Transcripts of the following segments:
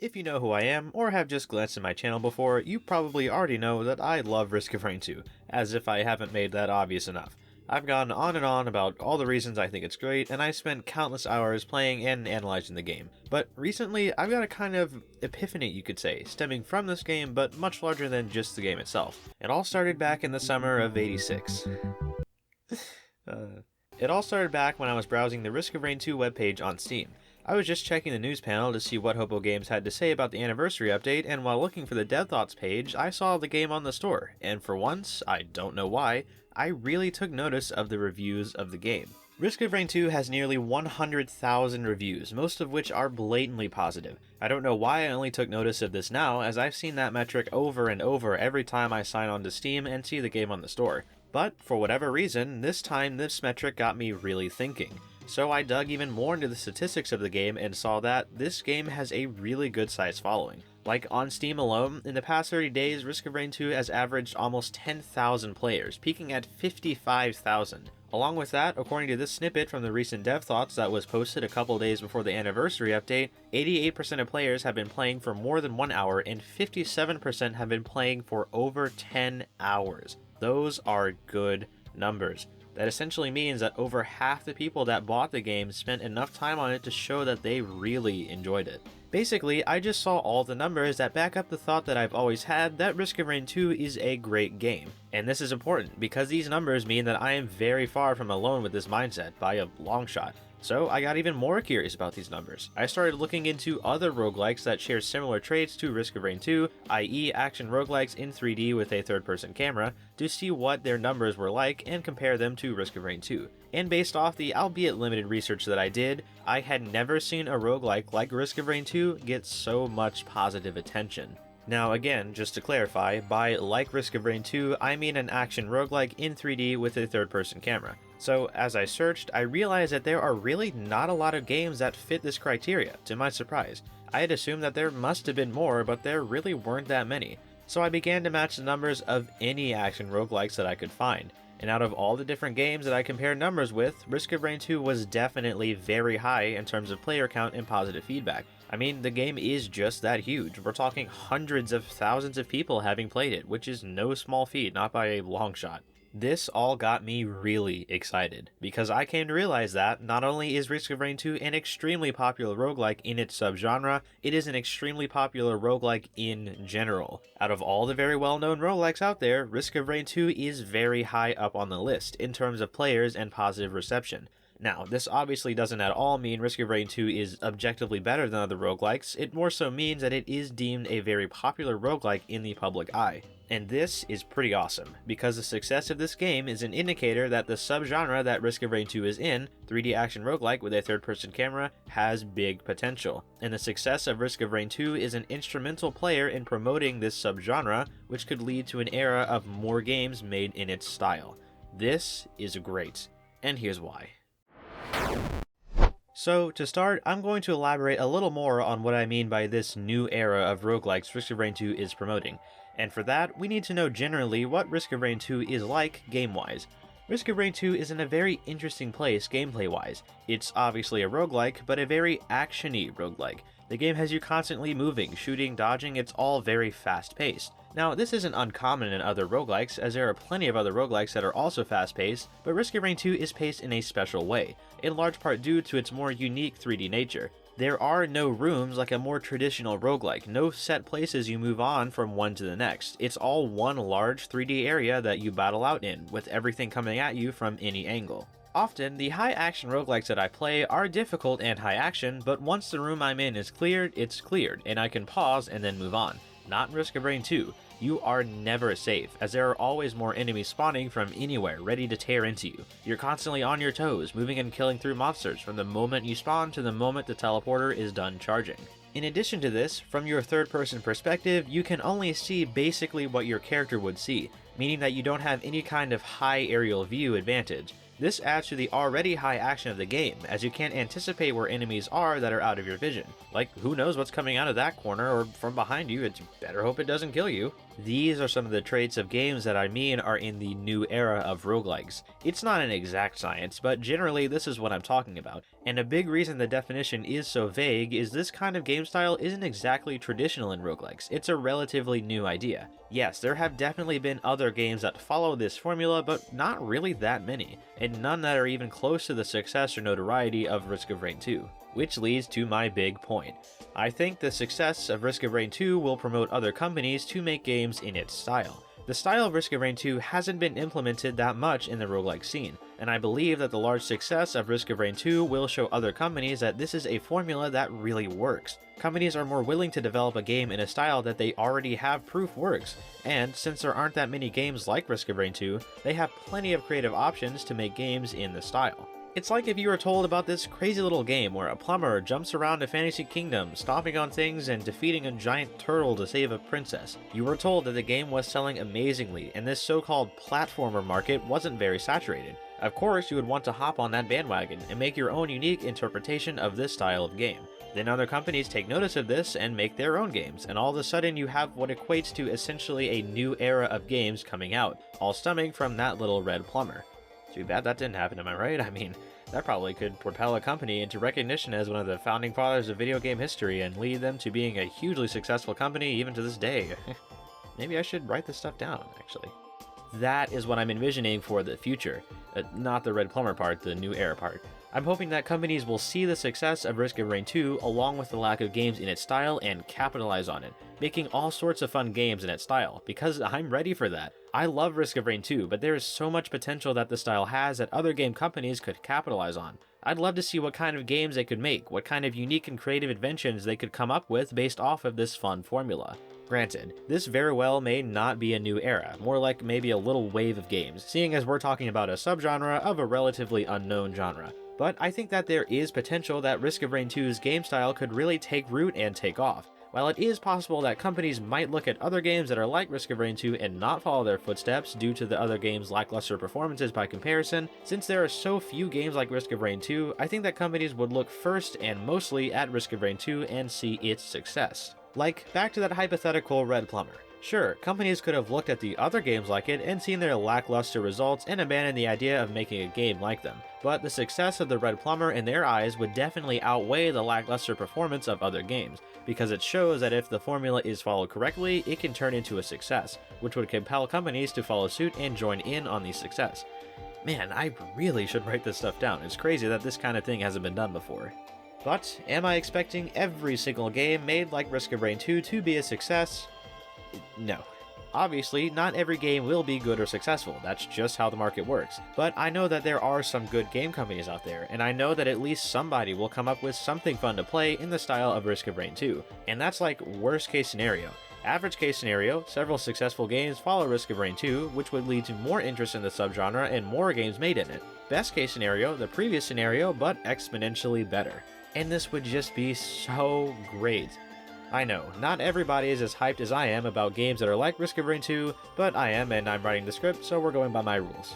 If you know who I am, or have just glanced at my channel before, you probably already know that I love Risk of Rain 2, as if I haven't made that obvious enough. I've gone on and on about all the reasons I think it's great, and I spent countless hours playing and analyzing the game. But recently, I've got a kind of epiphany, you could say, stemming from this game, but much larger than just the game itself. It all started back in the summer of '86. It all started back when I was browsing the Risk of Rain 2 webpage on Steam. I was just checking the news panel to see what Hopo Games had to say about the anniversary update, and while looking for the Dev Thoughts page, I saw the game on the store, and for once, I don't know why, I really took notice of the reviews of the game. Risk of Rain 2 has nearly 100,000 reviews, most of which are blatantly positive. I don't know why I only took notice of this now, as I've seen that metric over and over every time I sign on to Steam and see the game on the store. But, for whatever reason, this time this metric got me really thinking. So I dug even more into the statistics of the game and saw that this game has a really good sized following. Like on Steam alone, in the past 30 days, Risk of Rain 2 has averaged almost 10,000 players, peaking at 55,000. Along with that, according to this snippet from the recent Dev Thoughts that was posted a couple days before the anniversary update, 88% of players have been playing for more than 1 hour and 57% have been playing for over 10 hours. Those are good numbers. That essentially means that over half the people that bought the game spent enough time on it to show that they really enjoyed it. Basically, I just saw all the numbers that back up the thought that I've always had that Risk of Rain 2 is a great game. And this is important, because these numbers mean that I am very far from alone with this mindset, by a long shot. So I got even more curious about these numbers. I started looking into other roguelikes that share similar traits to Risk of Rain 2, i.e. action roguelikes in 3D with a third-person camera, to see what their numbers were like and compare them to Risk of Rain 2. And based off the albeit limited research that I did, I had never seen a roguelike like Risk of Rain 2 get so much positive attention. Now again, just to clarify, by like Risk of Rain 2, I mean an action roguelike in 3D with a third-person camera. So as I searched, I realized that there are really not a lot of games that fit this criteria, to my surprise. I had assumed that there must have been more, but there really weren't that many. So I began to match the numbers of any action roguelikes that I could find. And out of all the different games that I compared numbers with, Risk of Rain 2 was definitely very high in terms of player count and positive feedback. I mean, the game is just that huge. We're talking hundreds of thousands of people having played it, which is no small feat, not by a long shot. This all got me really excited, because I came to realize that not only is Risk of Rain 2 an extremely popular roguelike in its subgenre, it is an extremely popular roguelike in general. Out of all the very well-known roguelikes out there, Risk of Rain 2 is very high up on the list in terms of players and positive reception. Now, this obviously doesn't at all mean Risk of Rain 2 is objectively better than other roguelikes, it more so means that it is deemed a very popular roguelike in the public eye. And this is pretty awesome, because the success of this game is an indicator that the subgenre that Risk of Rain 2 is in, 3D action roguelike with a third-person camera, has big potential. And the success of Risk of Rain 2 is an instrumental player in promoting this subgenre, which could lead to an era of more games made in its style. This is great, and here's why. So, to start, I'm going to elaborate a little more on what I mean by this new era of roguelikes Risk of Rain 2 is promoting. And for that, we need to know generally what Risk of Rain 2 is like game-wise. Risk of Rain 2 is in a very interesting place gameplay-wise. It's obviously a roguelike, but a very action-y roguelike. The game has you constantly moving, shooting, dodging, it's all very fast-paced. Now, this isn't uncommon in other roguelikes, as there are plenty of other roguelikes that are also fast-paced, but Risk of Rain 2 is paced in a special way, in large part due to its more unique 3D nature. There are no rooms like a more traditional roguelike, no set places you move on from one to the next. It's all one large 3D area that you battle out in, with everything coming at you from any angle. Often, the high-action roguelikes that I play are difficult and high-action, but once the room I'm in is cleared, it's cleared, and I can pause and then move on. Not in Risk of Rain 2. You are never safe, as there are always more enemies spawning from anywhere, ready to tear into you. You're constantly on your toes, moving and killing through monsters from the moment you spawn to the moment the teleporter is done charging. In addition to this, from your third-person perspective, you can only see basically what your character would see, meaning that you don't have any kind of high aerial view advantage. This adds to the already high action of the game, as you can't anticipate where enemies are that are out of your vision. Like, who knows what's coming out of that corner or from behind you, it's better hope it doesn't kill you. These are some of the traits of games that I mean are in the new era of roguelikes. It's not an exact science, but generally this is what I'm talking about. And a big reason the definition is so vague is this kind of game style isn't exactly traditional in roguelikes. It's a relatively new idea. Yes, there have definitely been other games that follow this formula, but not really that many, and none that are even close to the success or notoriety of Risk of Rain 2. Which leads to my big point. I think the success of Risk of Rain 2 will promote other companies to make games in its style. The style of Risk of Rain 2 hasn't been implemented that much in the roguelike scene, and I believe that the large success of Risk of Rain 2 will show other companies that this is a formula that really works. Companies are more willing to develop a game in a style that they already have proof works, and since there aren't that many games like Risk of Rain 2, they have plenty of creative options to make games in the style. It's like if you were told about this crazy little game where a plumber jumps around a fantasy kingdom, stomping on things and defeating a giant turtle to save a princess. You were told that the game was selling amazingly, and this so-called platformer market wasn't very saturated. Of course, you would want to hop on that bandwagon and make your own unique interpretation of this style of game. Then other companies take notice of this and make their own games, and all of a sudden you have what equates to essentially a new era of games coming out, all stemming from that little red plumber. Too bad that didn't happen, am I right? I mean, that probably could propel a company into recognition as one of the founding fathers of video game history and lead them to being a hugely successful company even to this day. Maybe I should write this stuff down, actually. That is what I'm envisioning for the future. Not the red plumber part, the new era part. I'm hoping that companies will see the success of Risk of Rain 2 along with the lack of games in its style and capitalize on it, making all sorts of fun games in its style, because I'm ready for that. I love Risk of Rain 2, but there is so much potential that the style has that other game companies could capitalize on. I'd love to see what kind of games they could make, what kind of unique and creative inventions they could come up with based off of this fun formula. Granted, this very well may not be a new era, more like maybe a little wave of games, seeing as we're talking about a subgenre of a relatively unknown genre. But I think that there is potential that Risk of Rain 2's game style could really take root and take off. While it is possible that companies might look at other games that are like Risk of Rain 2 and not follow their footsteps due to the other games' lackluster performances by comparison, since there are so few games like Risk of Rain 2, I think that companies would look first and mostly at Risk of Rain 2 and see its success. Like, back to that hypothetical red plumber. Sure, companies could have looked at the other games like it and seen their lackluster results and abandoned the idea of making a game like them, but the success of the red plumber in their eyes would definitely outweigh the lackluster performance of other games, because it shows that if the formula is followed correctly, it can turn into a success, which would compel companies to follow suit and join in on the success. Man, I really should write this stuff down. It's crazy that this kind of thing hasn't been done before. But am I expecting every single game made like Risk of Rain 2 to be a success? No. Obviously, not every game will be good or successful, that's just how the market works. But I know that there are some good game companies out there, and I know that at least somebody will come up with something fun to play in the style of Risk of Rain 2. And that's like worst case scenario. Average case scenario, several successful games follow Risk of Rain 2, which would lead to more interest in the subgenre and more games made in it. Best case scenario, the previous scenario, but exponentially better. And this would just be so great. I know, not everybody is as hyped as I am about games that are like Risk of Rain 2, but I am, and I'm writing the script, so we're going by my rules.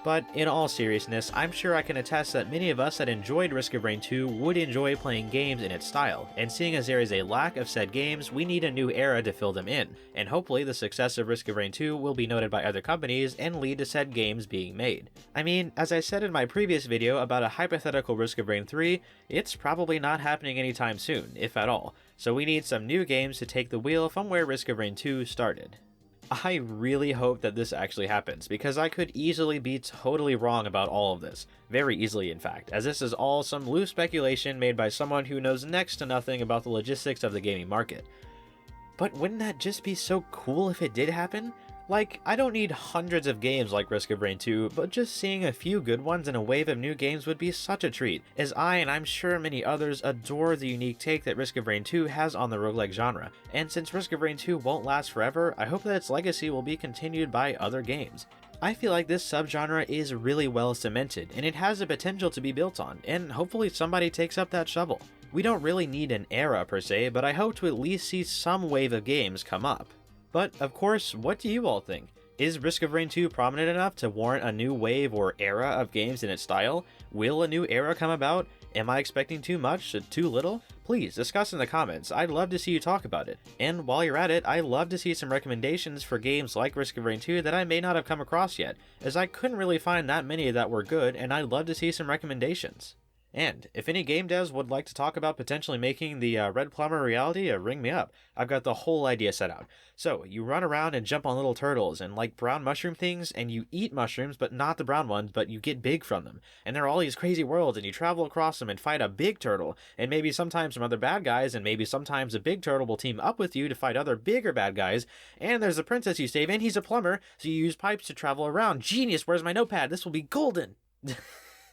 But in all seriousness, I'm sure I can attest that many of us that enjoyed Risk of Rain 2 would enjoy playing games in its style, and seeing as there is a lack of said games, we need a new era to fill them in, and hopefully the success of Risk of Rain 2 will be noted by other companies and lead to said games being made. I mean, as I said in my previous video about a hypothetical Risk of Rain 3, it's probably not happening anytime soon, if at all, so we need some new games to take the wheel from where Risk of Rain 2 started. I really hope that this actually happens, because I could easily be totally wrong about all of this. Very easily, in fact, as this is all some loose speculation made by someone who knows next to nothing about the logistics of the gaming market. But wouldn't that just be so cool if it did happen? Like, I don't need hundreds of games like Risk of Rain 2, but just seeing a few good ones and a wave of new games would be such a treat, as I, and I'm sure many others, adore the unique take that Risk of Rain 2 has on the roguelike genre, and since Risk of Rain 2 won't last forever, I hope that its legacy will be continued by other games. I feel like this subgenre is really well cemented, and it has the potential to be built on, and hopefully somebody takes up that shovel. We don't really need an era per se, but I hope to at least see some wave of games come up. But, of course, what do you all think? Is Risk of Rain 2 prominent enough to warrant a new wave or era of games in its style? Will a new era come about? Am I expecting too much? Too little? Please discuss in the comments. I'd love to see you talk about it. And while you're at it, I'd love to see some recommendations for games like Risk of Rain 2 that I may not have come across yet, as I couldn't really find that many that were good, and I'd love to see some recommendations. And if any game devs would like to talk about potentially making the Red Plumber a reality, ring me up. I've got the whole idea set out. So, you run around and jump on little turtles and like brown mushroom things, and you eat mushrooms, but not the brown ones, but you get big from them. And there are all these crazy worlds, and you travel across them and fight a big turtle, and maybe sometimes some other bad guys, and maybe sometimes a big turtle will team up with you to fight other bigger bad guys, and there's a princess you save, and he's a plumber, so you use pipes to travel around. Genius, where's my notepad? This will be golden!